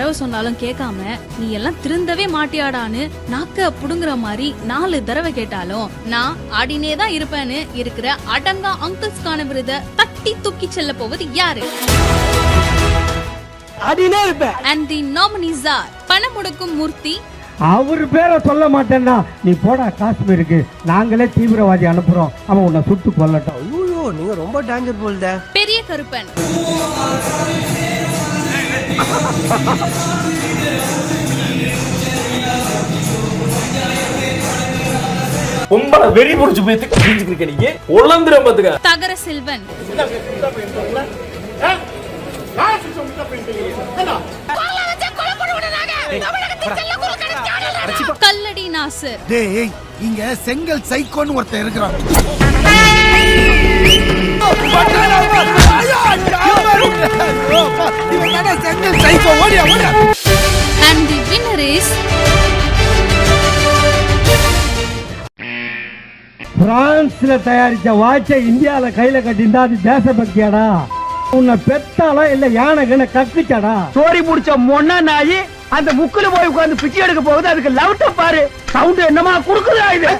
தடவை சொன்னாலும் கேட்காம நீ எல்லாம் திருந்தவே மாட்டியாடான்னு நாக்க புடுங்குற மாதிரி 4 தடவை கேட்டாலும் நான் ஆடினே தான் இருப்பேன்னு இருக்கிற அடங்கா அங்கிள்ஸ்கான விருத தட்டி தூக்கி செல்ல போவது யாரு? ஆடினே இருப்பேன். And the nominees are பணம் முடக்கும் மூர்த்தி. அவர் பேரை சொல்ல மாட்டேன்னா நீ போடா காஷ்மீருக்கு, நாங்களே தீவிரவாதி அனுப்புறோம், அவன் உன்னை சுட்டு கொல்லட்டும். ஐயோ நீங்க ரொம்ப டேஞ்சர் போல்த. பெரிய கருப்பன். உங்கள வெறி புடிச்சு போய் கிழிஞ்சிருக்க நீங்க ஒளந்திர பாத்துக்க. தகர செல்வன். கல்லடி நாசர். டேய் இங்க செங்கல் சைக்கோன்னு ஒருத்தன் இருக்கிறான். செங்கல் சைக்கோ ஓடியா ஓடியா. And the winner is பிரான்ஸ்ல தயாரிச்ச வாட்சை இந்தியால கையில கட்டிருந்தா அது தேசபக்தியாடா? உன்னை பெத்தாலா இல்ல யானை கக்குச்சாடா? சோரி முடிச்ச மொன்னா நாயி அந்த முக்குல போய் உட்கார்ந்து பிச்சை எடுக்க போகுது, அதுக்கு லவுட்ட பாரு, சவுண்ட் என்னமா குடுக்குதா இது?